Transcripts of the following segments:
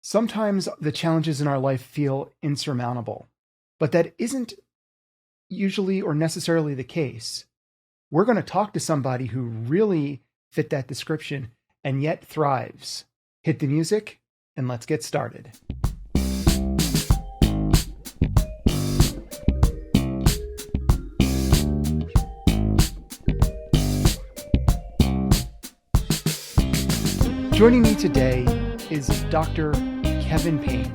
Sometimes the challenges in our life feel insurmountable, but that isn't usually or necessarily the case. We're going to talk to somebody who really fit that description and yet thrives. Hit the music and let's get started. Joining me today is Dr. Kevin Payne,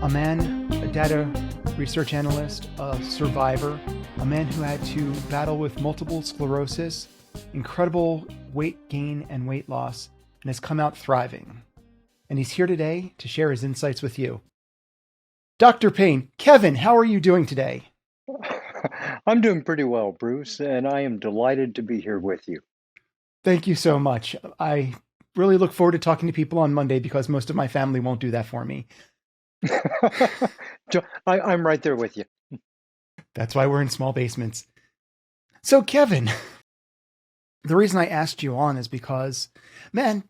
a man, a data research analyst, a survivor, a man who had to battle with multiple sclerosis, incredible weight gain and weight loss, and has come out thriving. And he's here today to share his insights with you. Dr. Payne, Kevin, how are you doing today? I'm doing pretty well, Bruce, and I am delighted to be here with you. Thank you so much. I really look forward to talking to people on Monday because most of my family won't do that for me. I'm right there with you. That's why we're in small basements. So, Kevin, the reason I asked you on is because, man,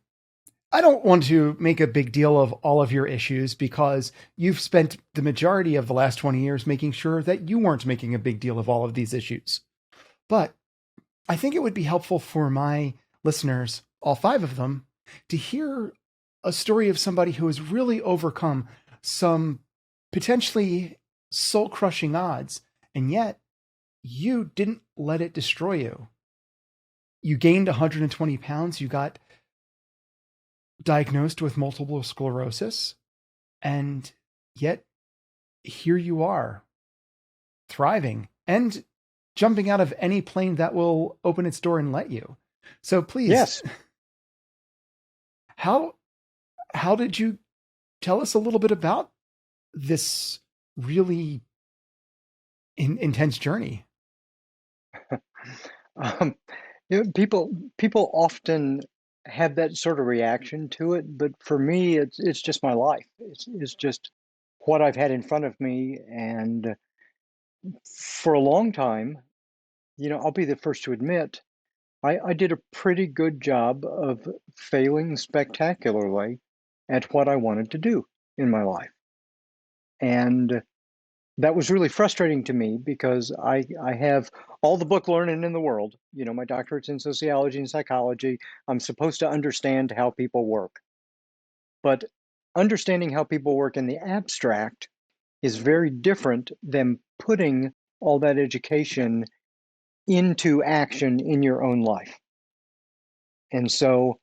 I don't want to make a big deal of all of your issues because you've spent the majority of the last 20 years making sure that you weren't making a big deal of all of these issues. But I think it would be helpful for my listeners, all five of them, to hear a story of somebody who has really overcome some potentially soul-crushing odds, and yet you didn't let it destroy you. You gained 120 pounds, you got diagnosed with multiple sclerosis, and yet here you are, thriving and jumping out of any plane that will open its door and let you. So please, yes. How did you tell us a little bit about this really intense journey? Um, people often have that sort of reaction to it, but for me, it's just my life. It's just what I've had in front of me, and for a long time, I'll be the first to admit, I did a pretty good job of failing spectacularly at what I wanted to do in my life. And that was really frustrating to me because I have all the book learning in the world. My doctorate's in sociology and psychology. I'm supposed to understand how people work. But understanding how people work in the abstract is very different than putting all that education into action in your own life. And so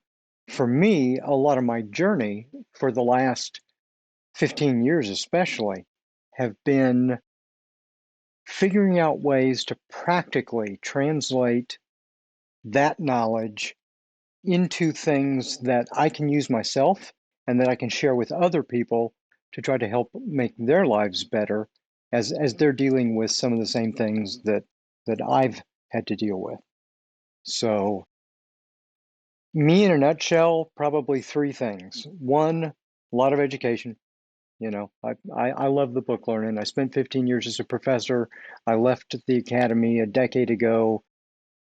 for me, a lot of my journey for the last 15 years especially have been figuring out ways to practically translate that knowledge into things that I can use myself and that I can share with other people to try to help make their lives better as they're dealing with some of the same things that I've had to deal with. So me in a nutshell, probably three things. One, a lot of education. I love the book learning. I spent 15 years as a professor. I left the academy a decade ago,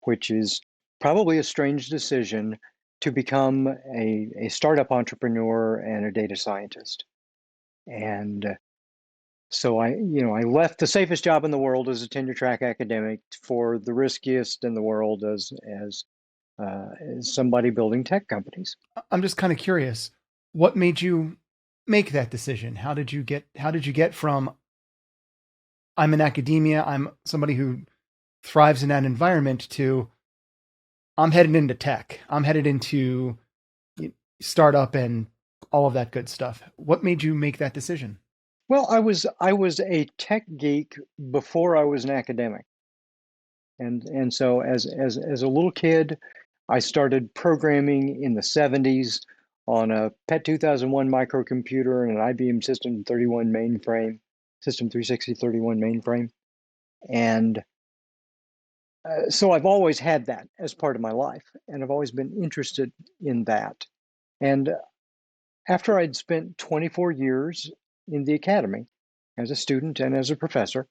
which is probably a strange decision to become a startup entrepreneur and a data scientist. And so I left the safest job in the world as a tenure track academic for the riskiest in the world as somebody building tech companies. I'm just kind of curious, what made you make that decision? How did you get from I'm in academia, I'm somebody who thrives in that environment to I'm headed into tech. I'm headed into startup and all of that good stuff. What made you make that decision? Well, I was a tech geek before I was an academic. And so as a little kid, I started programming in the 70s on a PET 2001 microcomputer and an IBM System 31 mainframe, System 360/31 mainframe. And so I've always had that as part of my life, and I've always been interested in that. And after I'd spent 24 years in the academy as a student and as a professor,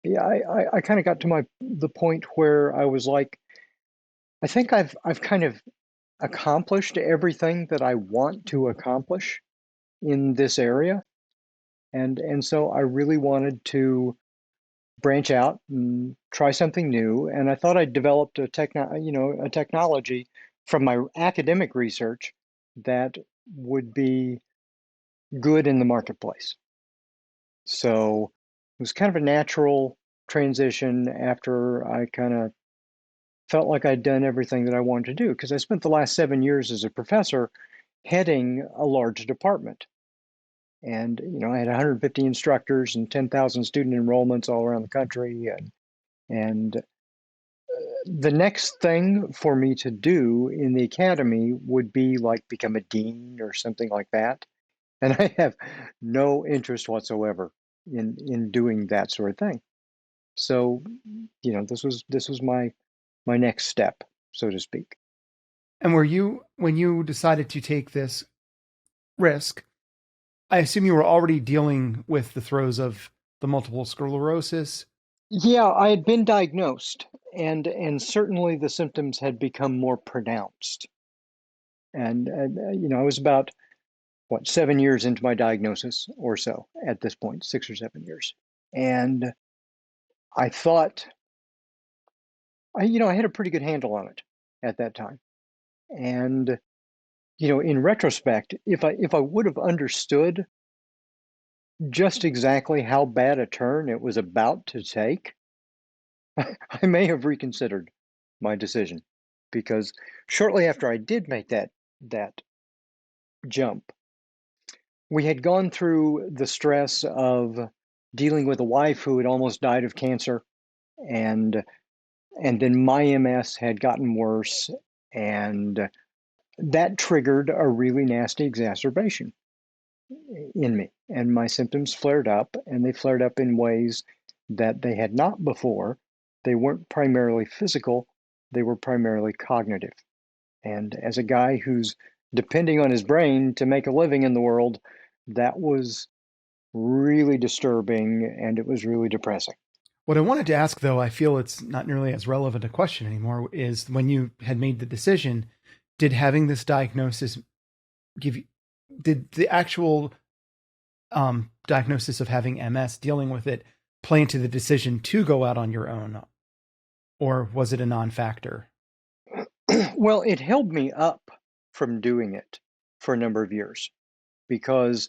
yeah, I kind of got to the point where I was like, I think I've kind of accomplished everything that I want to accomplish. in this area. And so I really wanted to branch out and try something new. And I thought I'd developed a technology from my academic research that would be good in the marketplace. So it was kind of a natural transition after I kind of felt like I'd done everything that I wanted to do, because I spent the last 7 years as a professor heading a large department. And I had 150 instructors and 10,000 student enrollments all around the country. And the next thing for me to do in the academy would be like become a dean or something like that. And I have no interest whatsoever in doing that sort of thing. So, this was my next step, so to speak. And when you decided to take this risk, I assume you were already dealing with the throes of the multiple sclerosis. Yeah, I had been diagnosed, and certainly the symptoms had become more pronounced. And I was about, what, 7 years into my diagnosis or so at this point, 6 or 7 years. And I thought, I had a pretty good handle on it at that time. And, in retrospect, if I would have understood just exactly how bad a turn it was about to take, I may have reconsidered my decision, because shortly after I did make that jump, we had gone through the stress of dealing with a wife who had almost died of cancer, and then my MS had gotten worse, and that triggered a really nasty exacerbation in me, and my symptoms flared up, and they flared up in ways that they had not before. They weren't primarily physical, they were primarily cognitive. And as a guy who's depending on his brain to make a living in the world, that was really disturbing, and it was really depressing. What I wanted to ask, though, I feel it's not nearly as relevant a question anymore, is when you had made the decision, did having this diagnosis give you, did the actual diagnosis of having MS, dealing with it, play into the decision to go out on your own, or was it a non-factor? Well, it held me up from doing it for a number of years, because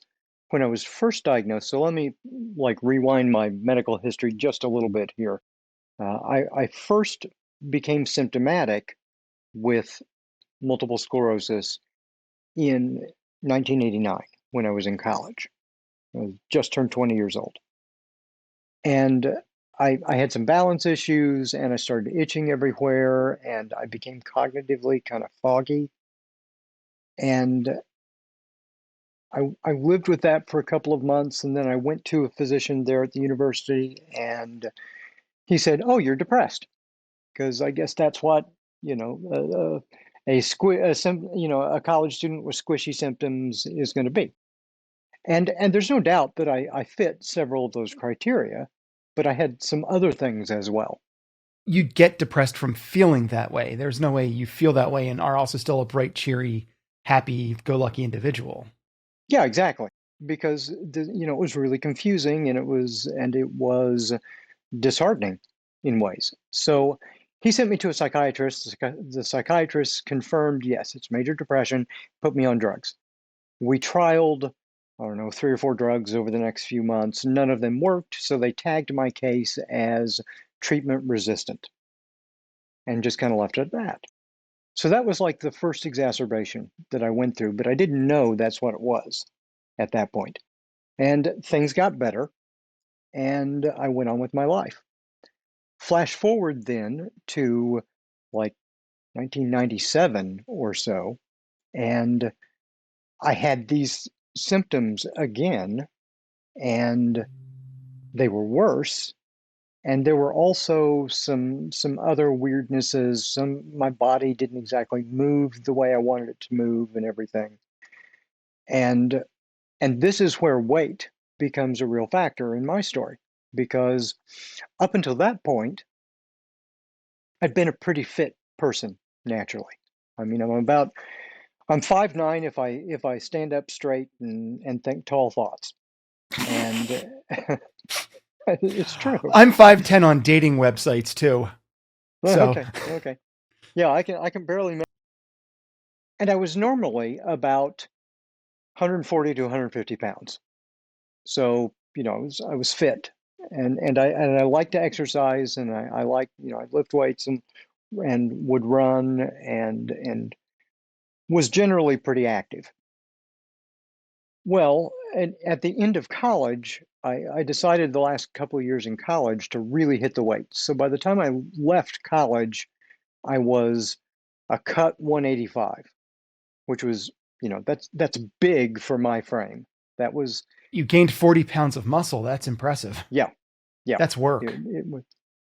when I was first diagnosed, so let me like rewind my medical history just a little bit here. I first became symptomatic with multiple sclerosis in 1989 when I was in college. I just turned 20 years old. And I had some balance issues, and I started itching everywhere, and I became cognitively kind of foggy. And I lived with that for a couple of months, and then I went to a physician there at the university, and he said, "Oh, you're depressed," because I guess that's what, you know, a college student with squishy symptoms is going to be. And there's no doubt that I fit several of those criteria, but I had some other things as well. You'd get depressed from feeling that way. There's no way you feel that way and are also still a bright, cheery, happy-go-lucky individual. Yeah, exactly. Because it was really confusing, and it was disheartening in ways. So he sent me to a psychiatrist. The psychiatrist confirmed, yes, it's major depression, put me on drugs. We trialed, I don't know, 3 or 4 drugs over the next few months. None of them worked, so they tagged my case as treatment resistant and just kind of left it at that. So that was like the first exacerbation that I went through, but I didn't know that's what it was at that point. And things got better, and I went on with my life. Flash forward then to like 1997 or so, and I had these symptoms again, and they were worse. And there were also some other weirdnesses. My body didn't exactly move the way I wanted it to move and everything. And and this is where weight becomes a real factor in my story, because up until that point, I'd been a pretty fit person naturally. I mean, I'm about I'm 5'9" if I stand up straight and think tall thoughts. And it's true. I'm 5'10" on dating websites too. So Okay, okay. Yeah, I can barely make, and I was normally about 140 to 150 pounds. So, I was fit, and I like to exercise, and I like, I lift weights and would run and was generally pretty active. Well, and at the end of college, I decided the last couple of years in college to really hit the weights. So by the time I left college, I was a cut 185, which was, that's big for my frame. That was, you gained 40 pounds of muscle. That's impressive. yeah, yeah. That's work. It was,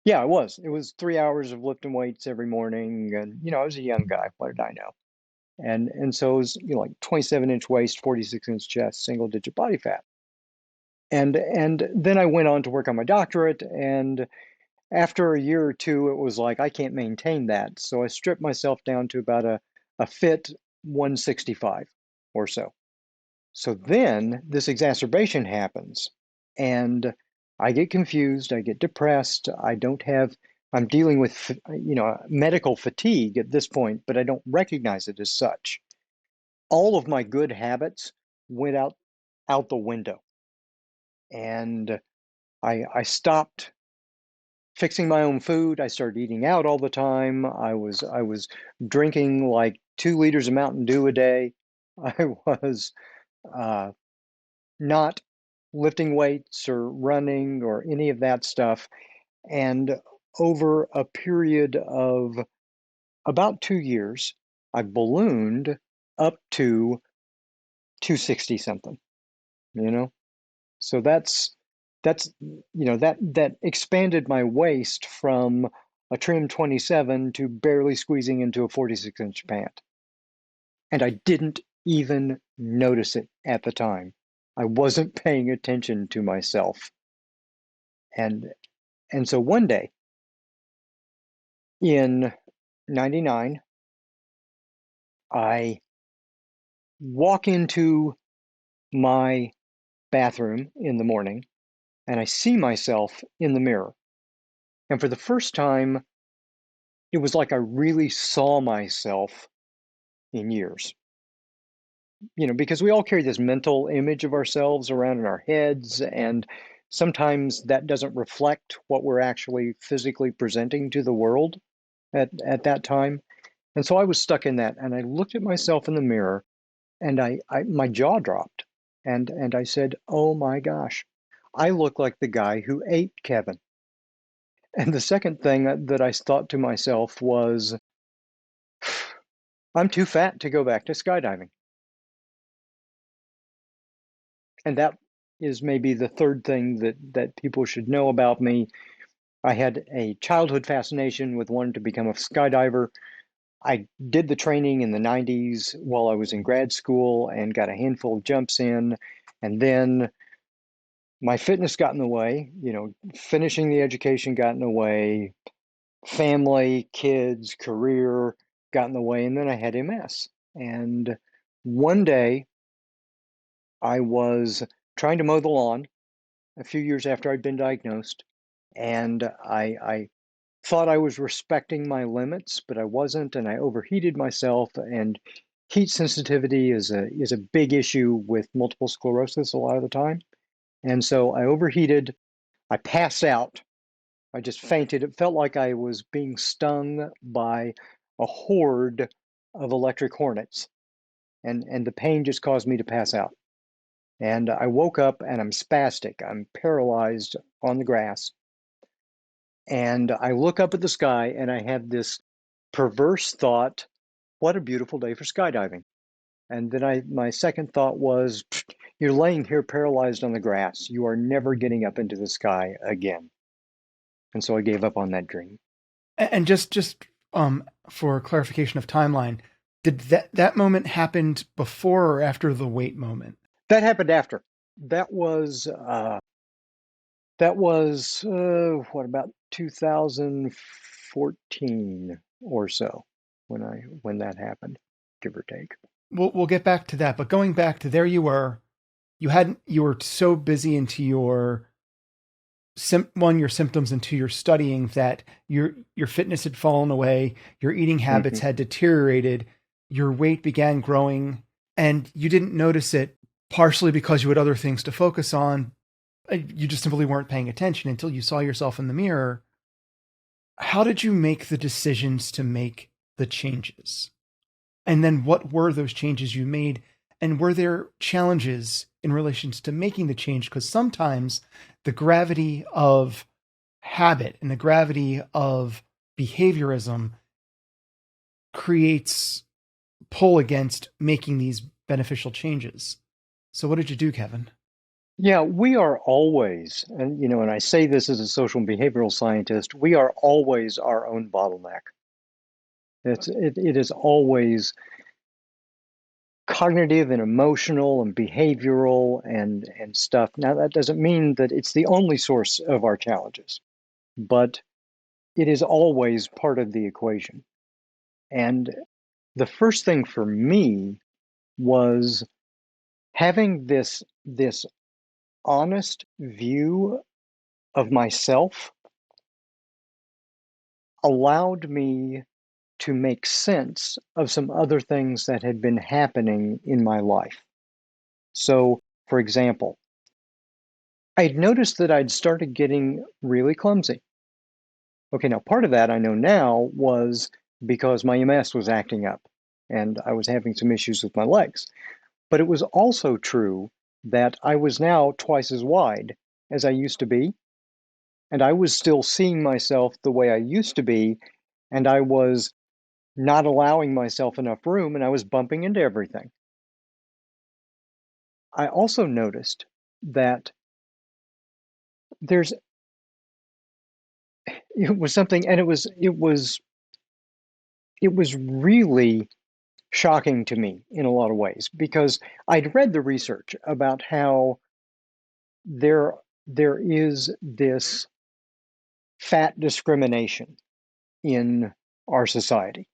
yeah, it was. It was 3 hours of lifting weights every morning, and I was a young guy. What did I know? And so it was, like 27-inch waist, 46-inch chest, single digit body fat. And then I went on to work on my doctorate, and after a year or two, it was like I can't maintain that. So I stripped myself down to about a fit 165 or so. So then this exacerbation happens, and I get confused, I get depressed, I'm dealing with, medical fatigue at this point, but I don't recognize it as such. All of my good habits went out the window, and I stopped fixing my own food. I started eating out all the time. I was drinking like 2 liters of Mountain Dew a day. I was uh, not lifting weights or running or any of that stuff. And over a period of about 2 years, I ballooned up to 260 something, you know? So that expanded my waist from a trim 27 to barely squeezing into a 46-inch pant. And I didn't even notice it at the time. I wasn't paying attention to myself. And and so one day in 99, I walk into my bathroom in the morning and I see myself in the mirror. And for the first time, it was like I really saw myself in years. Because we all carry this mental image of ourselves around in our heads, and sometimes that doesn't reflect what we're actually physically presenting to the world at that time. And so I was stuck in that, and I looked at myself in the mirror, and my jaw dropped, and I said, "Oh my gosh, I look like the guy who ate Kevin." And the second thing that I thought to myself was, I'm too fat to go back to skydiving. And that is maybe the third thing that people should know about me. I had a childhood fascination with wanting to become a skydiver. I did the training in the 90s while I was in grad school and got a handful of jumps in. And then my fitness got in the way, finishing the education got in the way, family, kids, career got in the way. And then I had MS. And one day I was trying to mow the lawn a few years after I'd been diagnosed, and I thought I was respecting my limits, but I wasn't, and I overheated myself. And heat sensitivity is a big issue with multiple sclerosis a lot of the time. And so I overheated. I passed out. I just fainted. It felt like I was being stung by a horde of electric hornets, and the pain just caused me to pass out. And I woke up and I'm spastic. I'm paralyzed on the grass. And I look up at the sky and I have this perverse thought, what a beautiful day for skydiving. And then my second thought was, you're laying here paralyzed on the grass. You are never getting up into the sky again. And so I gave up on that dream. And for clarification of timeline, did that moment happened before or after the weight moment? That happened after. That was what, about 2014 or so when that happened, give or take. we'll get back to that, but going back to there, you were so busy into your your symptoms into your studying that your fitness had fallen away, your eating habits Hmm. had deteriorated, your weight began growing, and you didn't notice it, partially because you had other things to focus on. You just simply weren't paying attention until you saw yourself in the mirror. How did you make the decisions to make the changes? And then what were those changes you made? And were there challenges in relations to making the change? Because sometimes the gravity of habit and the gravity of behaviorism creates pull against making these beneficial changes. So what did you do, Kevin? Yeah, we are always, and I say this as a social and behavioral scientist, we are always our own bottleneck. It is always cognitive and emotional and behavioral and stuff. Now, that doesn't mean that it's the only source of our challenges, but it is always part of the equation. And the first thing for me was having this honest view of myself allowed me to make sense of some other things that had been happening in my life. So, for example, I'd noticed that I'd started getting really clumsy. Okay, now part of that I know now was because my MS was acting up and I was having some issues with my legs. But it was also true that I was now twice as wide as I used to be, and I was still seeing myself the way I used to be, and I was not allowing myself enough room, and I was bumping into everything. I also noticed that there's it was something, and it was really shocking to me in a lot of ways because I'd read the research about how there there is this fat discrimination in our society.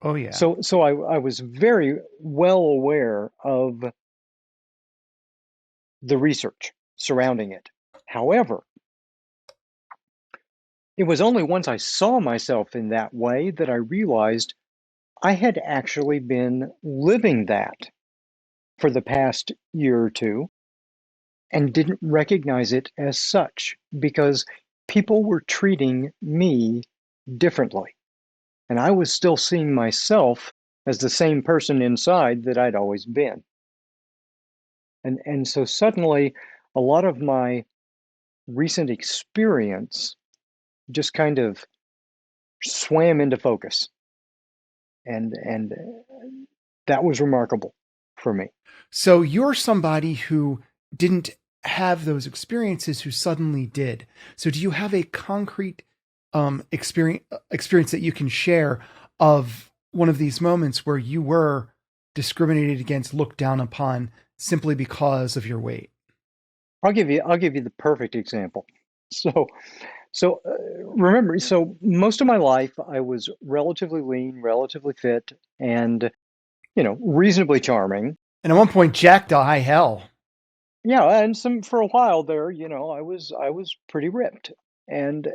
Oh, yeah. So I was very well aware of the research surrounding it. However, it was only once I saw myself in that way that I realized I had actually been living that for the past year or two and didn't recognize it as such because people were treating me differently. And I was still seeing myself as the same person inside that I'd always been. And so suddenly a lot of my recent experience just kind of swam into focus. And that was remarkable for me. So you're somebody who didn't have those experiences who suddenly did. So do you have a concrete experience that you can share of one of these moments where you were discriminated against, looked down upon simply because of your weight? I'll give you the perfect example. So remember, so most of my life I was relatively lean, relatively fit, and reasonably charming. And at one point, jacked to high hell. Yeah, and some for a while there, I was pretty ripped. And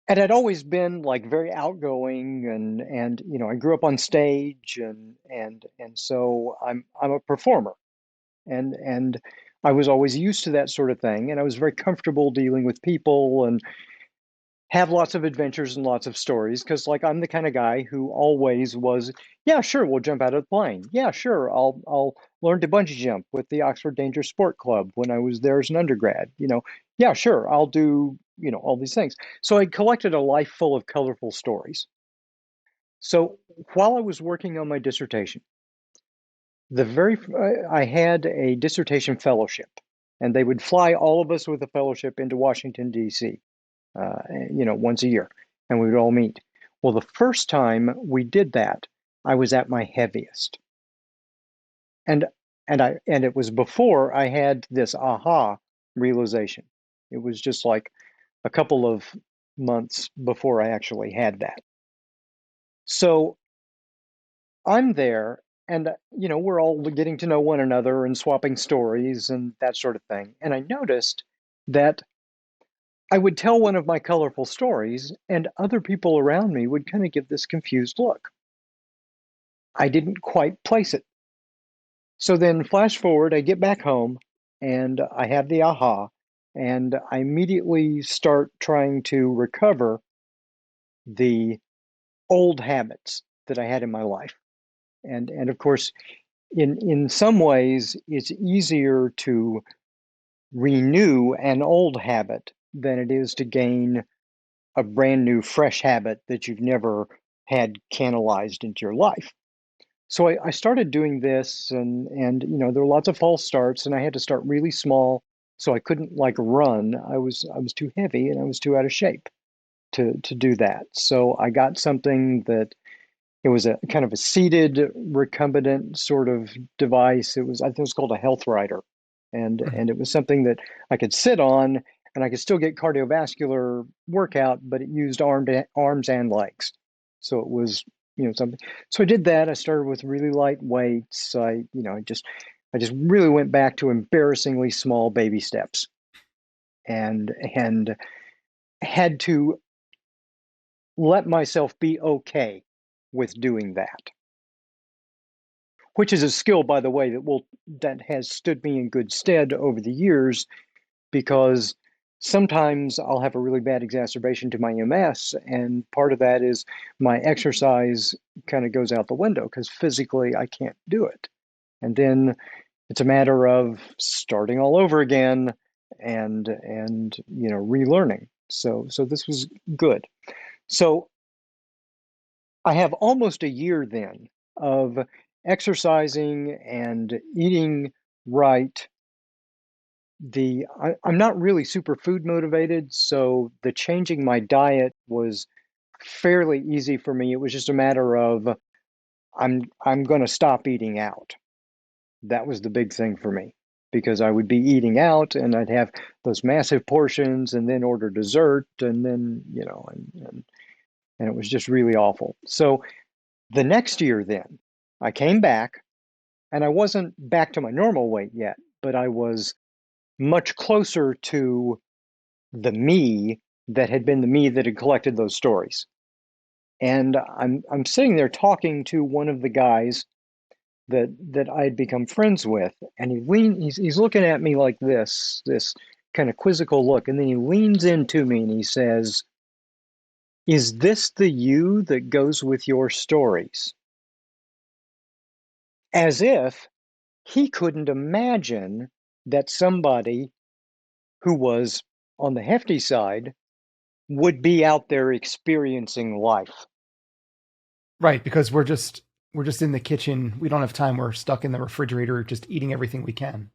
I'd always been like very outgoing and I grew up on stage and so I'm a performer and I was always used to that sort of thing and I was very comfortable dealing with people and have lots of adventures and lots of stories because like I'm the kind of guy who always was, yeah, sure, we'll jump out of the plane. Yeah, sure, I'll learn to bungee jump with the Oxford Danger Sport Club when I was there as an undergrad. Yeah, sure, I'll do, all these things. So I collected a life full of colorful stories. So while I was working on my dissertation, I had a dissertation fellowship, and they would fly all of us with a fellowship into Washington, D.C. Once a year, and we would all meet. Well, the first time we did that, I was at my heaviest. And and it was before I had this aha realization. It was just like a couple of months before I actually had that. So I'm there, and we're all getting to know one another and swapping stories and that sort of thing. And I noticed that I would tell one of my colorful stories, and other people around me would kind of give this confused look. I didn't quite place it. So then, flash forward, I get back home and I have the aha, and I immediately start trying to recover the old habits that I had in my life. And of course, in some ways, it's easier to renew an old habit than it is to gain a brand new, fresh habit that you've never had canalized into your life. So I started doing this, and there were lots of false starts, and I had to start really small, so I couldn't like run. I was too heavy and I was too out of shape to do that. So I got something that it was a kind of a seated recumbent sort of device. I think it was called a health rider, and it was something that I could sit on, and I could still get cardiovascular workout, but it used arms and legs. So it was something. So I did that. I started with really light weights. I just really went back to embarrassingly small baby steps, and had to let myself be okay with doing that, which is a skill, by the way, that has stood me in good stead over the years, because sometimes I'll have a really bad exacerbation to my MS, and part of that is my exercise kind of goes out the window because physically I can't do it. And then it's a matter of starting all over again and relearning. So this was good. So I have almost a year then of exercising and eating right. I'm not really super food motivated, so the changing my diet was fairly easy for me. It was just a matter of I'm going to stop eating out. That was the big thing for me, because I would be eating out and I'd have those massive portions and then order dessert, and then and it was just really awful. So the next year then I came back, and I wasn't back to my normal weight yet, but I was much closer to the me that had been the me that had collected those stories. And I'm sitting there talking to one of the guys that I had become friends with, and he's looking at me like this kind of quizzical look, and then he leans into me and he says, "Is this the you that goes with your stories?" As if he couldn't imagine that somebody who was on the hefty side would be out there experiencing life. Right, because we're just in the kitchen. We don't have time. We're stuck in the refrigerator just eating everything we can.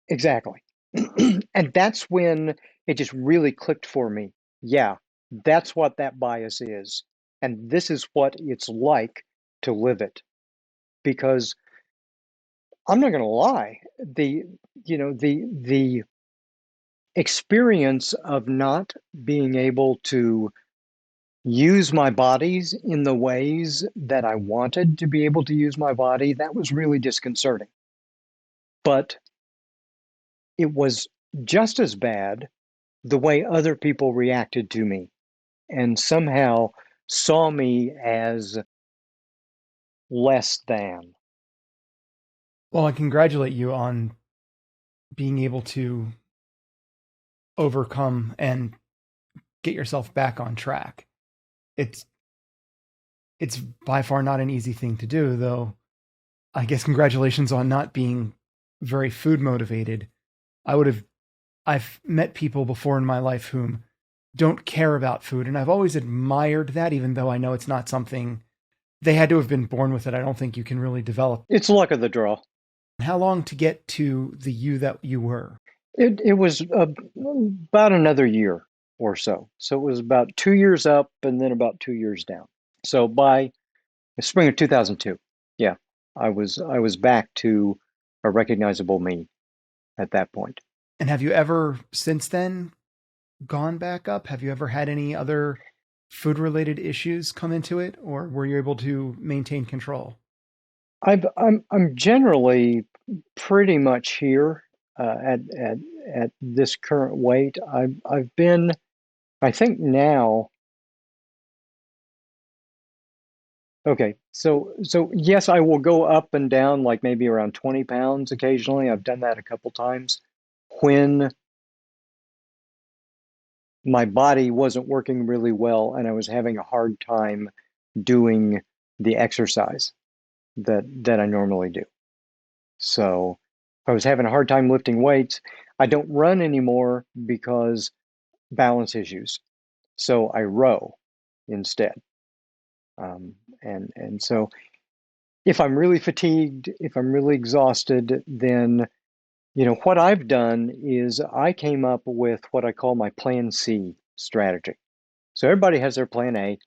Exactly. And that's when it just really clicked for me. Yeah, that's what that bias is. And this is what it's like to live it. Because I'm not going to lie, the experience of not being able to use my bodies in the ways that I wanted to be able to use my body, that was really disconcerting. But it was just as bad the way other people reacted to me and somehow saw me as less than. Well, I congratulate you on being able to overcome and get yourself back on track. It's it's by far not an easy thing to do, though. I guess congratulations on not being very food motivated. I would have I've met people before in my life whom don't care about food, and I've always admired that, even though I know it's not something they had to have been born with it. I don't think you can really develop. It's luck of the draw. How long to get to the you that you were? It was about another year or so. So it was about 2 years up and then about 2 years down. So by the spring of 2002, yeah, I was back to a recognizable me at that point. And have you ever since then gone back up? Have you ever had any other food related issues come into it, or were you able to maintain control? I'm generally pretty much here at this current weight. I've been, I think now. Okay, so yes, I will go up and down like maybe around 20 pounds occasionally. I've done that a couple times when my body wasn't working really well and I was having a hard time doing the exercise that I normally do. So if I was having a hard time lifting weights, I don't run anymore because balance issues. So I row instead. And so if I'm really fatigued, if I'm really exhausted, then what I've done is I came up with what I call my Plan C strategy. So everybody has their Plan A,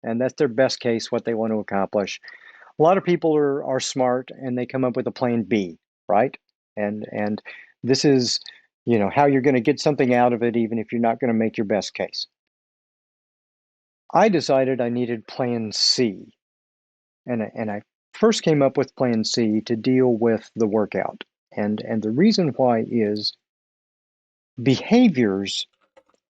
and that's their best case, what they want to accomplish. A lot of people are smart and they come up with a Plan B, right? And this is, how you're going to get something out of it, even if you're not going to make your best case. I decided I needed Plan C, and I first came up with Plan C to deal with the workout. And the reason why is behaviors.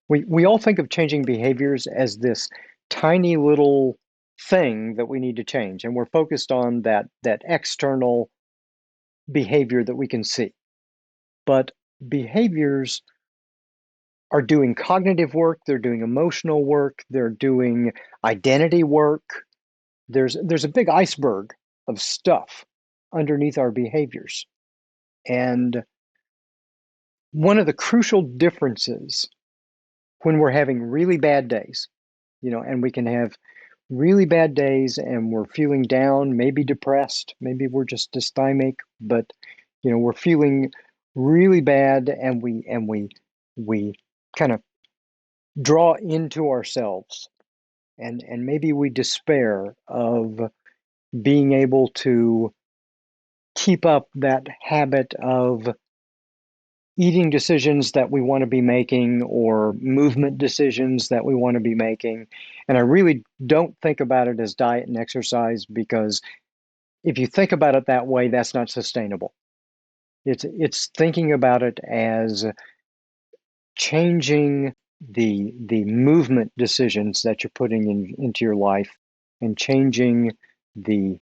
We all think of changing behaviors as this tiny little thing that we need to change, and we're focused on that external behavior that we can see. But behaviors are doing cognitive work, they're doing emotional work, they're doing identity work. There's a big iceberg of stuff underneath our behaviors. And one of the crucial differences when we're having really bad days, and we can have really bad days and we're feeling down, maybe depressed, maybe we're just dysthymic, but we're feeling really bad and we kind of draw into ourselves and maybe we despair of being able to keep up that habit of eating decisions that we want to be making or movement decisions that we want to be making. And I really don't think about it as diet and exercise, because if you think about it that way, that's not sustainable. It's thinking about it as changing the movement decisions that you're putting into your life and changing the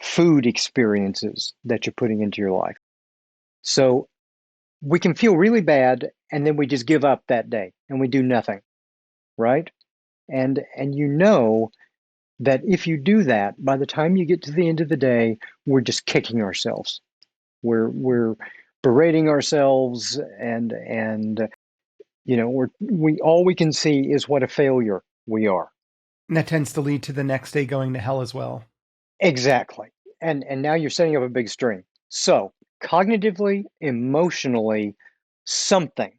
food experiences that you're putting into your life. So we can feel really bad and then we just give up that day and we do nothing, right? And that if you do that, by the time you get to the end of the day, we're just kicking ourselves. We're berating ourselves and we all we can see is what a failure we are. And that tends to lead to the next day going to hell as well. Exactly. And now you're setting up a big string. So cognitively, emotionally, something,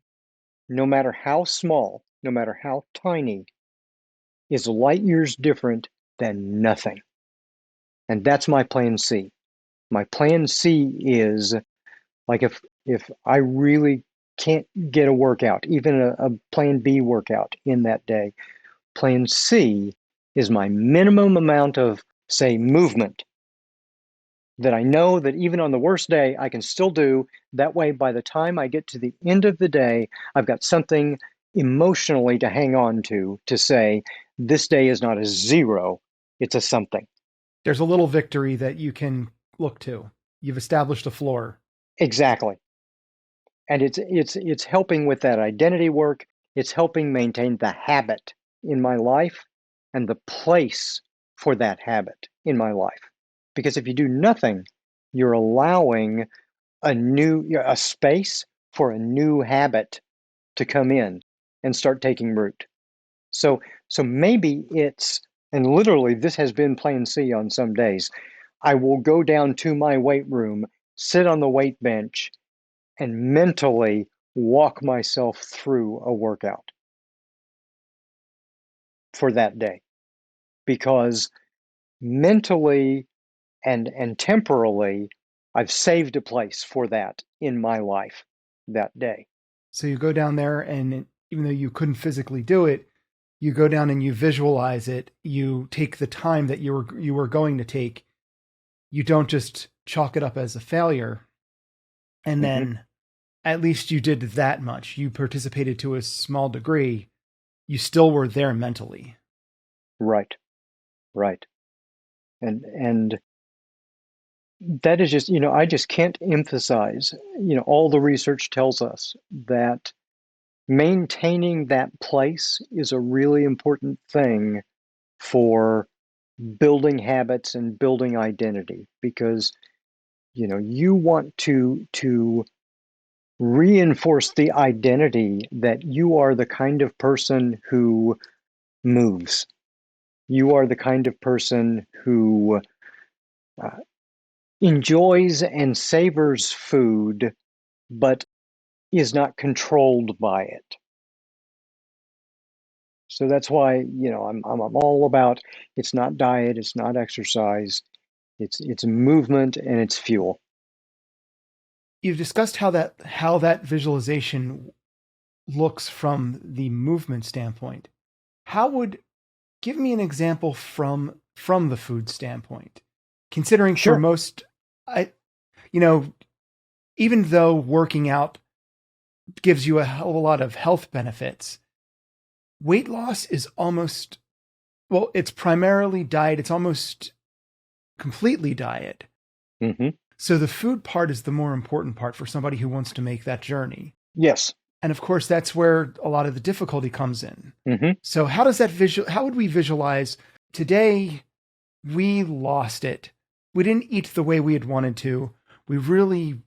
no matter how small, no matter how tiny, is light years different than nothing. And that's my Plan C. My Plan C is like if I really can't get a workout, even a Plan B workout in that day, Plan C is my minimum amount of, say, movement that I know that even on the worst day, I can still do. That way, by the time I get to the end of the day, I've got something emotionally to hang on to say, this day is not a zero, it's a something. There's a little victory that you can look to. You've established a floor. Exactly. And it's helping with that identity work. It's helping maintain the habit in my life and the place for that habit in my life. Because if you do nothing, you're allowing a space for a new habit to come in and start taking root. So maybe and literally this has been Plan C on some days. I will go down to my weight room, sit on the weight bench, and mentally walk myself through a workout for that day. Because mentally and temporally, I've saved a place for that in my life that day. So you go down there, and even though you couldn't physically do it, you go down and you visualize it. You take the time that you were going to take, you don't just chalk it up as a failure and Hmm. then at least you did that much. You participated to a small degree. You still were there mentally. Right, right. And that is just, I just can't emphasize, all the research tells us that maintaining that place is a really important thing for building habits and building identity, because you want to reinforce the identity that you are the kind of person who moves. You are the kind of person who uh, enjoys and savors food, but is not controlled by it. So that's why, I'm all about, it's not diet, it's not exercise, it's movement and it's fuel. You've discussed how that visualization looks from the movement standpoint. How would give me an example from the food standpoint? Considering for Sure. most, I you know, even though working out gives you a hell of a lot of health benefits, weight loss is almost, well, it's primarily diet. It's almost completely diet. Hmm. So the food part is the more important part for somebody who wants to make that journey. Yes. And of course, that's where a lot of the difficulty comes in. Hmm. So how would we visualize today we lost it? We didn't eat the way we had wanted to. We really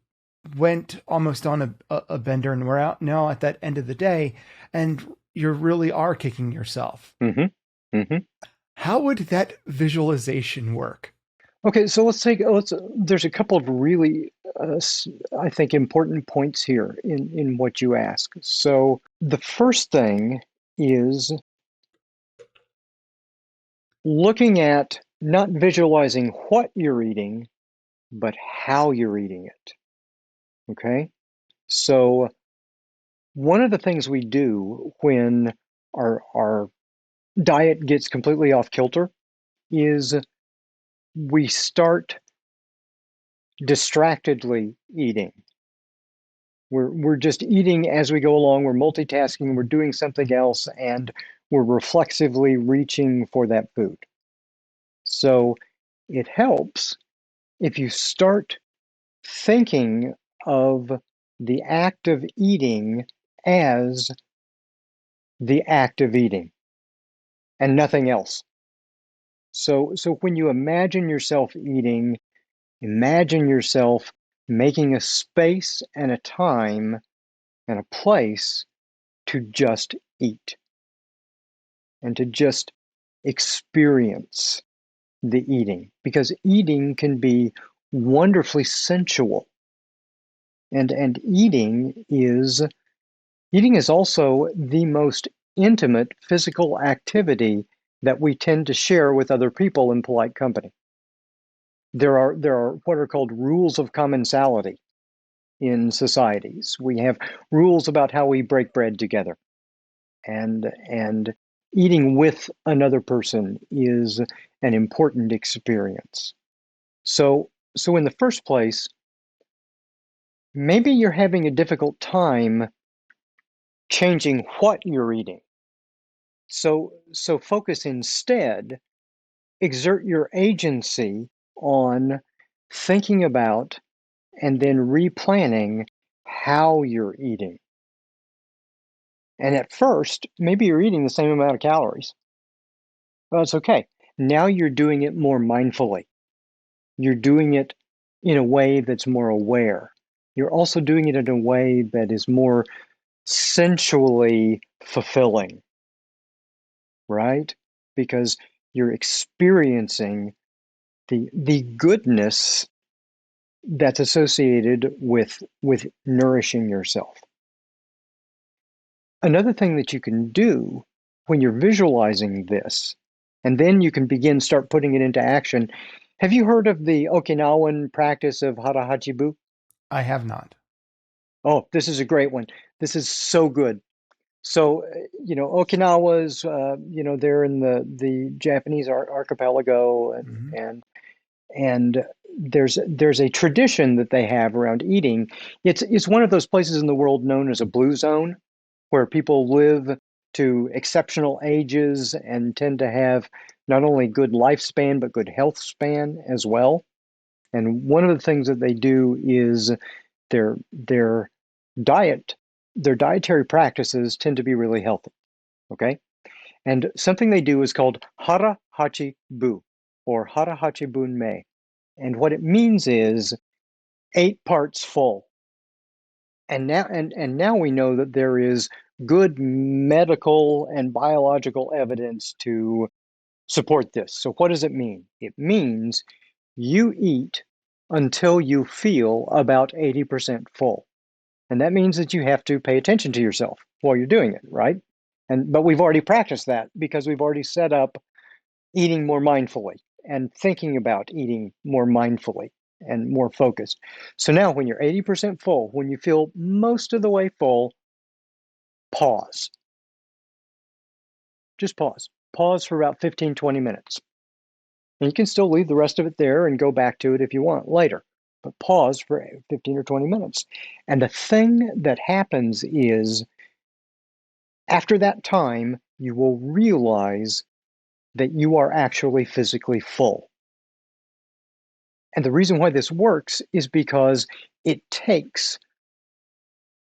went almost on a bender, and we're out now at that end of the day, and you really are kicking yourself. Hmm. Hmm. How would that visualization work? Okay, so there's a couple of really, I think, important points here in what you ask. So the first thing is looking at not visualizing what you're eating, but how you're eating it. Okay? So one of the things we do when our diet gets completely off kilter is we start distractedly eating. We're just eating as we go along, we're multitasking, we're doing something else, and we're reflexively reaching for that food. So it helps if you start thinking of the act of eating as the act of eating and nothing else. So when you imagine yourself eating, imagine yourself making a space and a time and a place to just eat and to just experience the eating, because eating can be wonderfully sensual, and eating is also the most intimate physical activity that we tend to share with other people in polite company. There are what are called rules of commensality in societies. We have rules about how we break bread together, and eating with another person is an important experience. So in the first place, maybe you're having a difficult time changing what you're eating. So focus instead, exert your agency on thinking about and then replanning how you're eating. And at first, maybe you're eating the same amount of calories. Well, it's okay. Now you're doing it more mindfully. You're doing it in a way that's more aware. You're also doing it in a way that is more sensually fulfilling, right? Because you're experiencing the goodness that's associated with nourishing yourself. Another thing that you can do when you're visualizing this, and then you can start putting it into action. Have you heard of the Okinawan practice of hara hachibu? I have not. Oh, this is a great one. This is so good. So, Okinawa's, they're in the Japanese archipelago, Mm-hmm. and there's a tradition that they have around eating. It's one of those places in the world known as a blue zone, where people live to exceptional ages and tend to have not only good lifespan but good health span as well. And one of the things that they do is their diet, their dietary practices tend to be really healthy. Okay. And something they do is called hara hachi bu, or hara hachi bun me. And what it means is 8 parts full. And now we know that there is good medical and biological evidence to support this. So what does it mean? It means you eat until you feel about 80% full. And that means that you have to pay attention to yourself while you're doing it, right? But we've already practiced that because we've already set up eating more mindfully and thinking about eating more mindfully and more focused. So now when you're 80% full, when you feel most of the way full, pause. Just pause. Pause for about 15, 20 minutes. And you can still leave the rest of it there and go back to it if you want later. But pause for 15 or 20 minutes. And the thing that happens is, after that time, you will realize that you are actually physically full. And the reason why this works is because it takes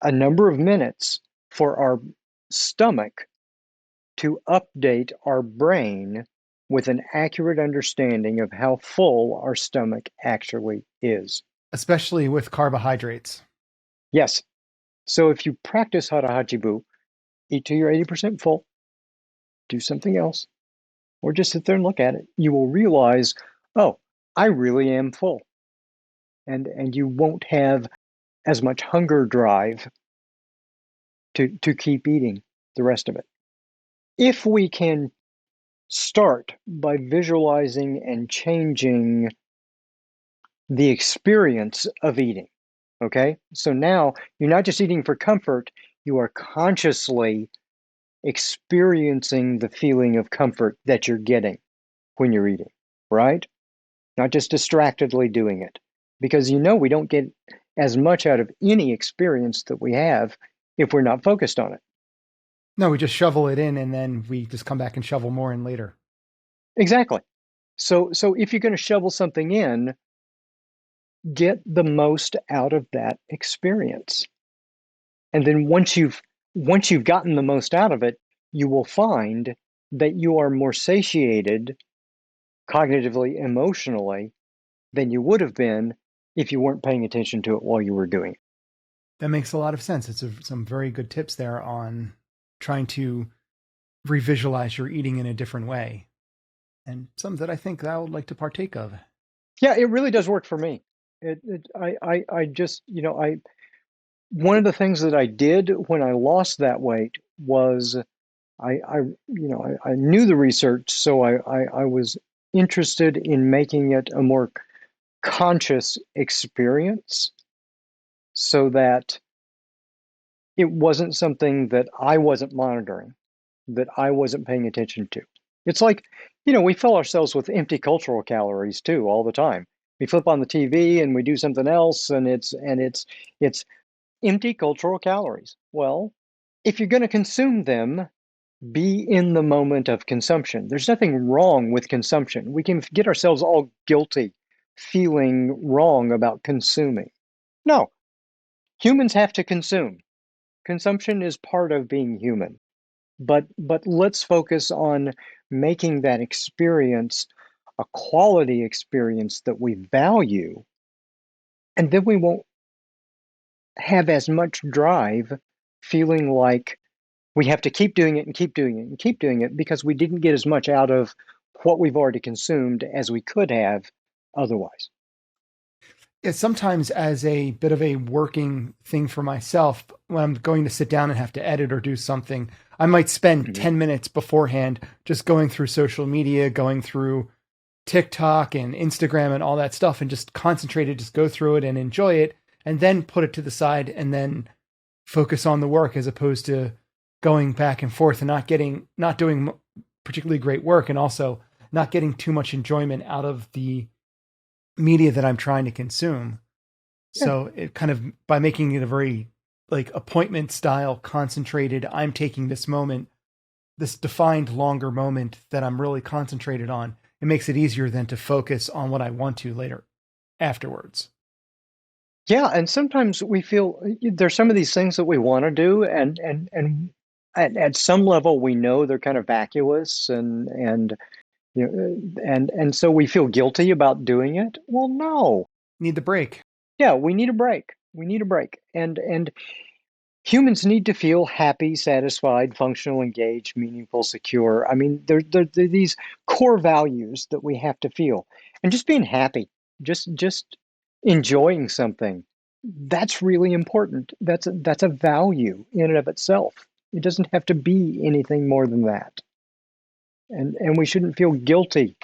a number of minutes for our stomach to update our brain with an accurate understanding of how full our stomach actually is. Especially with carbohydrates. Yes. So if you practice hara hachibu, eat till you're 80% full, do something else, or just sit there and look at it, you will realize, oh, I really am full. And you won't have as much hunger drive to keep eating the rest of it. If we can start by visualizing and changing the experience of eating, okay? So now you're not just eating for comfort, you are consciously experiencing the feeling of comfort that you're getting when you're eating, right? Not just distractedly doing it. Because we don't get as much out of any experience that we have if we're not focused on it. No, we just shovel it in and then we just come back and shovel more in later. Exactly. So if you're going to shovel something in, get the most out of that experience. And then once you've gotten the most out of it, you will find that you are more satiated cognitively, emotionally, than you would have been if you weren't paying attention to it while you were doing it. That makes a lot of sense. It's some very good tips there on trying to revisualize your eating in a different way, and some that I think that I would like to partake of. Yeah, it really does work for me. One of the things that I did when I lost that weight was I knew the research, so I was interested in making it a more conscious experience so that it wasn't something that I wasn't monitoring, that I wasn't paying attention to. It's like, we fill ourselves with empty cultural calories too all the time. We flip on the TV and we do something else, and it's empty cultural calories. Well, if you're going to consume them, be in the moment of consumption. There's nothing wrong with consumption. We can get ourselves all guilty, feeling wrong about consuming. No, humans have to consume. Consumption is part of being human. But let's focus on making that experience a quality experience that we value, and then we won't have as much drive feeling like we have to keep doing it and keep doing it and keep doing it because we didn't get as much out of what we've already consumed as we could have otherwise. Yeah, sometimes as a bit of a working thing for myself, when I'm going to sit down and have to edit or do something, I might spend 10 minutes beforehand just going through social media, going through TikTok and Instagram and all that stuff, and just concentrate, just go through it and enjoy it, and then put it to the side and then focus on the work, as opposed to going back and forth and not doing particularly great work, and also not getting too much enjoyment out of the media that I'm trying to consume. Yeah. So it kind of, by making it a very like appointment style concentrated, I'm taking this moment, this defined longer moment that I'm really concentrated on, it makes it easier then to focus on what I want to later afterwards. Yeah, and sometimes we feel there's some of these things that we want to do, and at some level we know they're kind of vacuous, and you know, and so we feel guilty about doing it. Well, no, Need the break. yeah, we need a break. We need a break, and humans need to feel happy, satisfied, functional, engaged, meaningful, secure. I mean, there are these core values that we have to feel, and just being happy, just enjoying something, that's really important. That's a value in and of itself. It doesn't have to be anything more than that, and we shouldn't feel guilty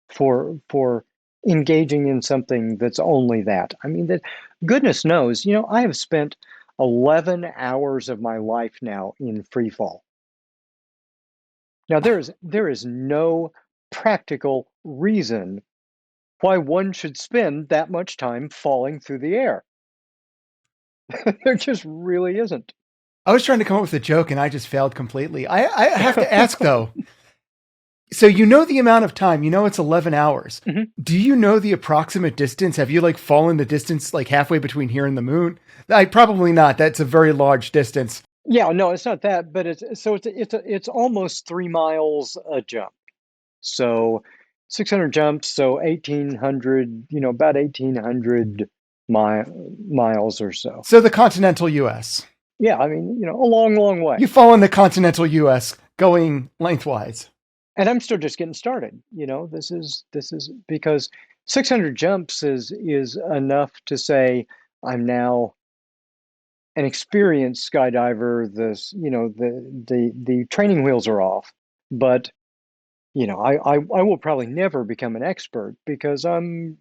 for engaging in something that's only that. I mean, that goodness knows, I have spent 11 hours of my life now in free fall. Now, there is no practical reason why one should spend that much time falling through the air. There just really isn't. I was trying to come up with a joke and I just failed completely. I have to ask though. So you know the amount of time, you know it's 11 hours. Mhm. Do you know the approximate distance? Have you like fallen the distance like halfway between here and the moon? I probably not. That's a very large distance. Yeah, no, it's not that, but it's almost 3 miles a jump. So 600 jumps, so 1800, about 1800 miles or so. So the continental US. Yeah, I mean, a long, long way. You fall in the continental US going lengthwise. And I'm still just getting started. This is because 600 jumps is enough to say I'm now an experienced skydiver. The training wheels are off, but I will probably never become an expert because you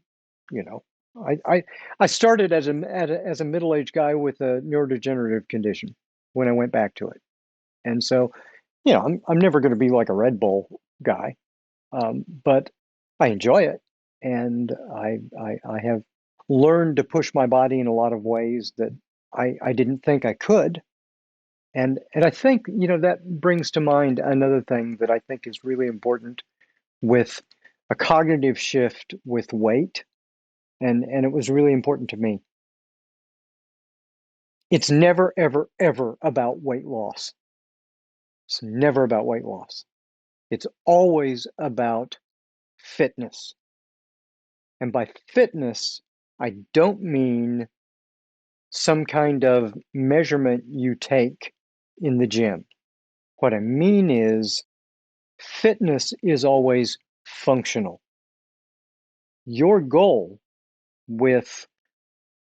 know, I started as a middle-aged guy with a neurodegenerative condition when I went back to it, and so I'm never going to be like a Red Bull guy, but I enjoy it, and I have learned to push my body in a lot of ways that I didn't think I could, and I think that brings to mind another thing that I think is really important with a cognitive shift with weight, and it was really important to me. It's never, ever, ever about weight loss. It's never about weight loss. It's always about fitness. And by fitness, I don't mean some kind of measurement you take in the gym. What I mean is fitness is always functional. Your goal with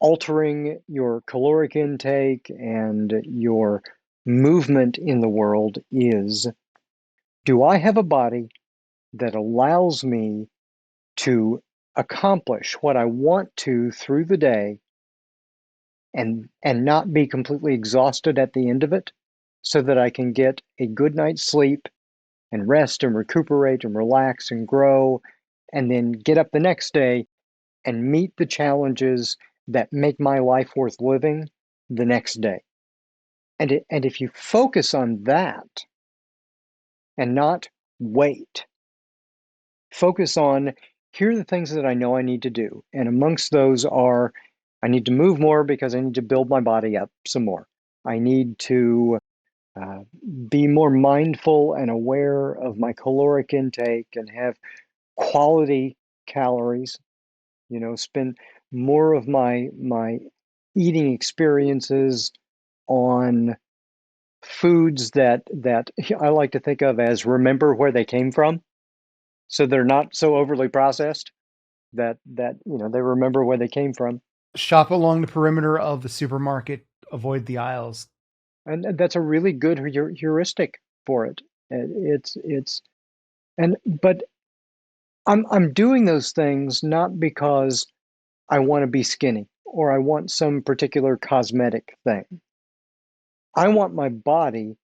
altering your caloric intake and your movement in the world is, do I have a body that allows me to accomplish what I want to through the day and not be completely exhausted at the end of it so that I can get a good night's sleep and rest and recuperate and relax and grow and then get up the next day and meet the challenges that make my life worth living the next day. And if you focus on that and not wait, focus on, here are the things that I know I need to do. And amongst those are, I need to move more because I need to build my body up some more. I need to uh, be more mindful and aware of my caloric intake and have quality calories. Spend more of my eating experiences on foods that I like to think of as remember where they came from, so they're not so overly processed that they remember where they came from. Shop along the perimeter of the supermarket, avoid the aisles. And that's a really good heuristic for it. It's and but I'm doing those things not because I want to be skinny or I want some particular cosmetic thing. I want my body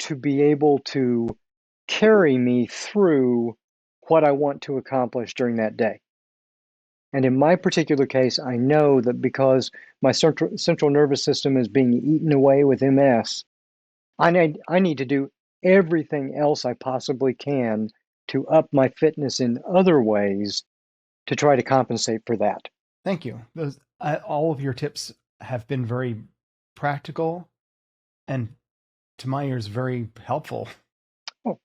to be able to carry me through what I want to accomplish during that day. And in my particular case, I know that because my central nervous system is being eaten away with MS, I need to do everything else I possibly can to up my fitness in other ways to try to compensate for that. Thank you. All of your tips have been very practical and, to my ears, very helpful. Oh,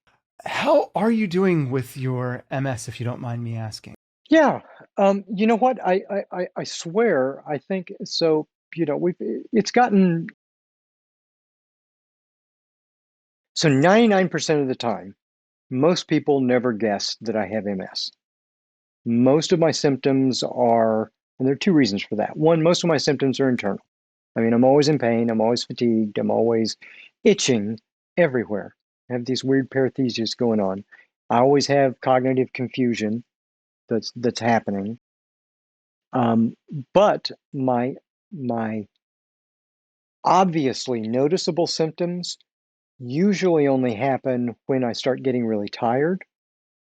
How are you doing with your MS, if you don't mind me asking? yeah. You know what? I swear, I think so. It's gotten so 99% of the time, most people never guess that I have MS. Most of my symptoms are, and there are two reasons for that. One, most of my symptoms are internal. I mean, I'm always in pain, I'm always fatigued, I'm always itching everywhere. I have these weird paresthesias going on. I always have cognitive confusion that's happening. Um, but my obviously noticeable symptoms usually only happen when I start getting really tired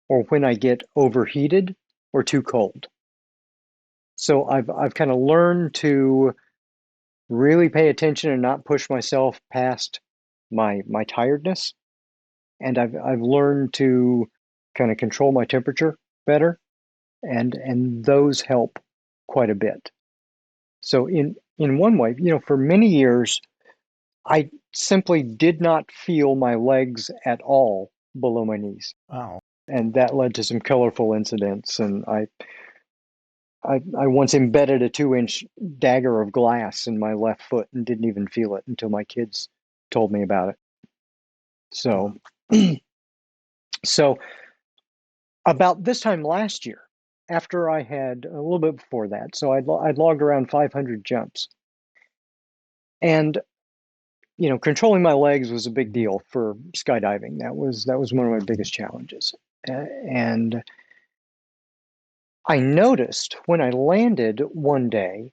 or when I get overheated or too cold. So I've kind of learned to really pay attention and not push myself past my tiredness. And I've learned to kind of control my temperature better, and those help quite a bit. So in one way, for many years, I simply did not feel my legs at all below my knees. Wow. And that led to some colorful incidents. And I once embedded a 2-inch dagger of glass in my left foot and didn't even feel it until my kids told me about it. So, so about this time last year, after I had a little bit before that, so I'd logged around 500 jumps, and controlling my legs was a big deal for skydiving. That was one of my biggest challenges, and I noticed when I landed one day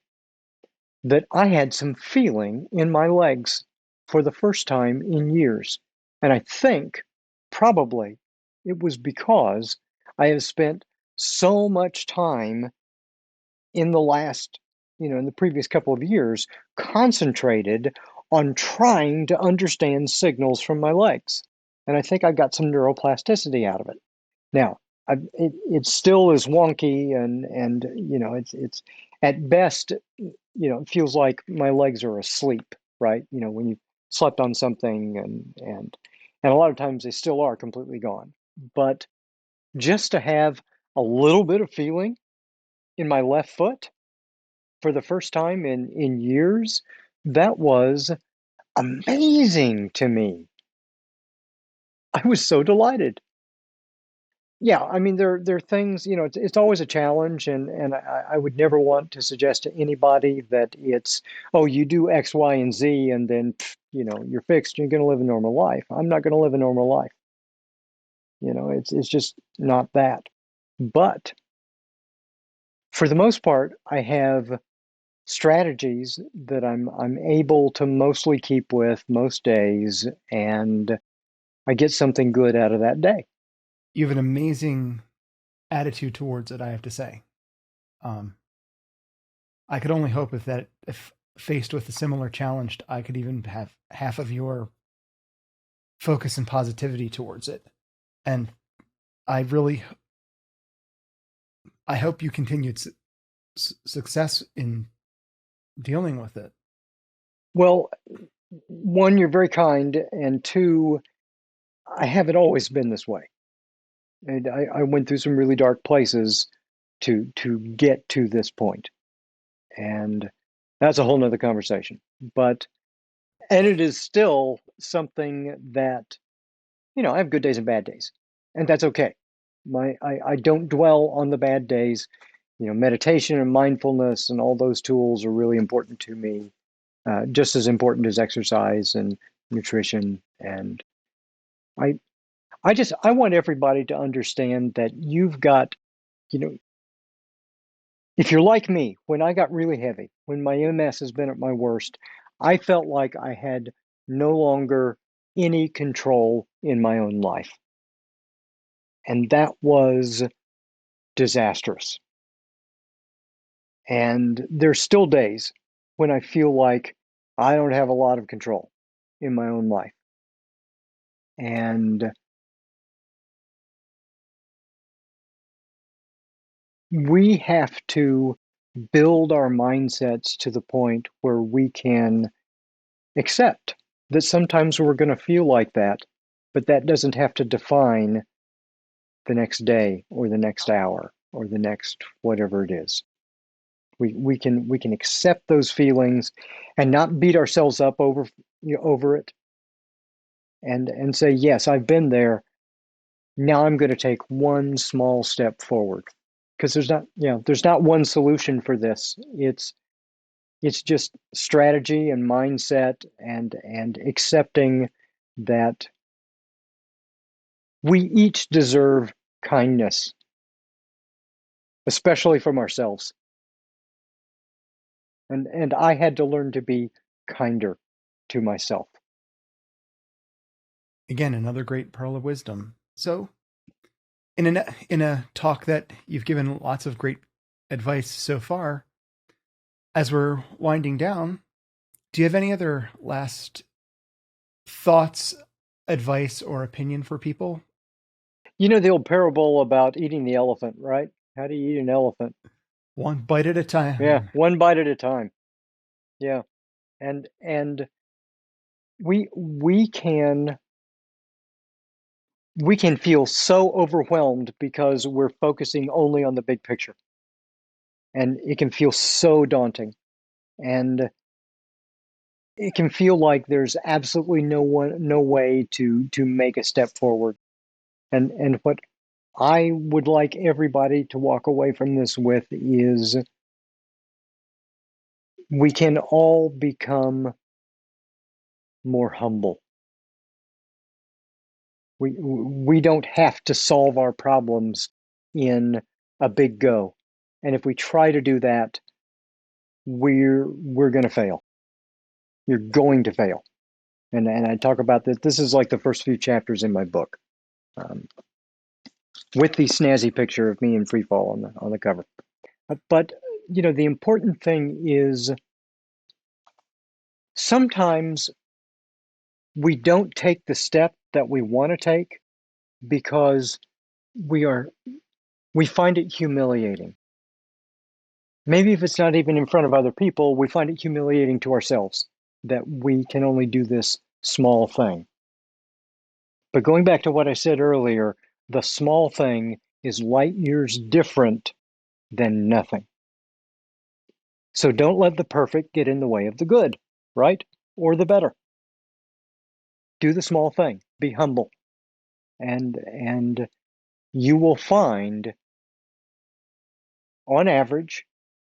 that I had some feeling in my legs for the first time in years. And I think probably it was because I have spent so much time in the previous couple of years, concentrated on trying to understand signals from my legs. And I think I got some neuroplasticity out of it. Now, it still is wonky, and it's at best, it feels like my legs are asleep, right? When you slept on something, and a lot of times they still are completely gone. But just to have a little bit of feeling in my left foot for the first time in years, that was amazing to me. I was so delighted. Yeah, I mean, there are things, it's always a challenge, and I would never want to suggest to anybody that it's, oh, you do X, Y, and Z, and then you're fixed. You're going to live a normal life. I'm not going to live a normal life. It's just not that. But for the most part, I have strategies that I'm able to mostly keep with most days, and I get something good out of that day. You have an amazing attitude towards it, I have to say. Um, I could only hope if faced with a similar challenge, I could even have half of your focus and positivity towards it. And I really, I hope you continued success in dealing with it. Well, one, you're very kind, and two, I haven't always been this way. And I went through some really dark places to get to this point. And that's a whole nother conversation. And it is still something that, I have good days and bad days, and that's okay. I don't dwell on the bad days. Meditation and mindfulness and all those tools are really important to me, just as important as exercise and nutrition. And I, I want everybody to understand that you've got, you know, if you're like me, when I got really heavy, when my MS has been at my worst, I felt like I had no longer any control in my own life. And that was disastrous. And there's still days when I feel like I don't have a lot of control in my own life. And we have to build our mindsets to the point where we can accept that sometimes we're going to feel like that, but that doesn't have to define the next day or the next hour or the next whatever it is. We can accept those feelings and not beat ourselves up over it, and say, yes, I've been there. Now I'm going to take one small step forward, because there's not one solution for this. It's just strategy and mindset and accepting that we each deserve kindness, especially from ourselves. And I had to learn to be kinder to myself. Again, another great pearl of wisdom. So, in a talk that you've given lots of great advice so far, as we're winding down, do you have any other last thoughts, advice, or opinion for people? You know the old parable about eating the elephant, right? How do you eat an elephant? One bite at a time. Yeah, one bite at a time. Yeah. And we can feel so overwhelmed because we're focusing only on the big picture. And it can feel so daunting. And it can feel like there's absolutely no way to make a step forward. And what I would like everybody to walk away from this with is we can all become more humble. We don't have to solve our problems in a big go. And if we try to do that, we're going to fail. You're going to fail. And I talk about this. This is like the first few chapters in my book, with the snazzy picture of me in free fall on the cover. But the important thing is sometimes we don't take the step that we want to take because we find it humiliating. Maybe if it's not even in front of other people, we find it humiliating to ourselves that we can only do this small thing. But going back to what I said earlier, the small thing is light years different than nothing. So don't let the perfect get in the way of the good, right? Or the better. Do the small thing. Be humble. And you will find, on average,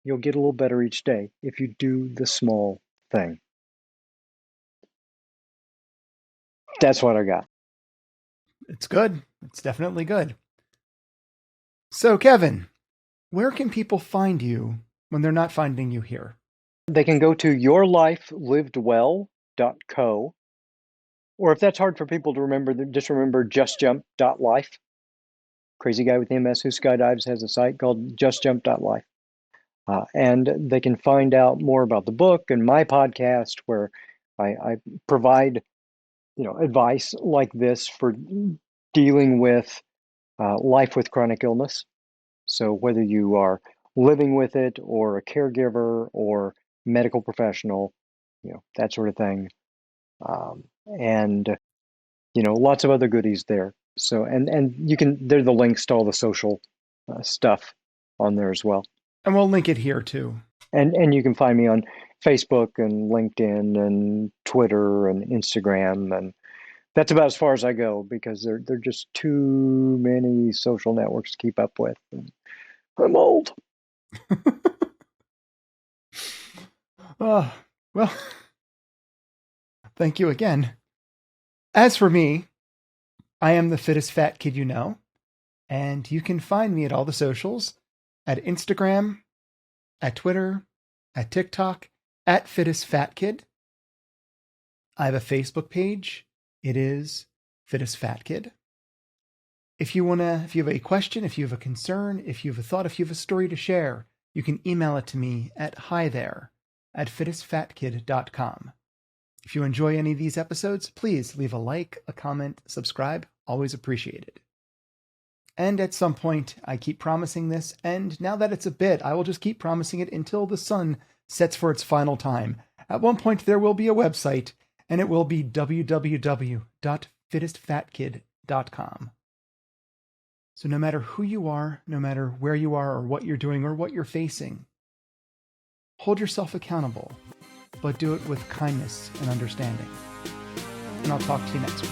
you'll get a little better each day if you do the small thing. That's what I got. It's good. It's definitely good. So, Kevin, where can people find you when they're not finding you here? They can go to yourlifelivedwell.co, or if that's hard for people to remember, just remember justjump.life. Crazy guy with MS who skydives has a site called justjump.life. And they can find out more about the book and my podcast, where I provide advice like this for dealing with life with chronic illness. So whether you are living with it or a caregiver or medical professional, that sort of thing. And lots of other goodies there. So and you can, there are the links to all the social stuff on there as well. And we'll link it here too. And you can find me on Facebook and LinkedIn and Twitter and Instagram, and that's about as far as I go because there are just too many social networks to keep up with. I'm old. Well, thank you again. As for me, I am the fittest fat kid you know, and you can find me at all the socials, at Instagram, at Twitter, at TikTok, at Fittest Fat Kid. I have a Facebook page. It is Fittest Fat Kid. If you have a question, if you have a concern, if you have a thought, if you have a story to share, you can email it to me at hithere@fittestfatkid.com. If you enjoy any of these episodes, please leave a like, a comment, subscribe. Always appreciated. And at some point, I keep promising this, and now that it's a bit, I will just keep promising it until the sun sets for its final time. At one point, there will be a website, and it will be www.fittestfatkid.com. So no matter who you are, no matter where you are or what you're doing or what you're facing, hold yourself accountable, but do it with kindness and understanding. And I'll talk to you next week.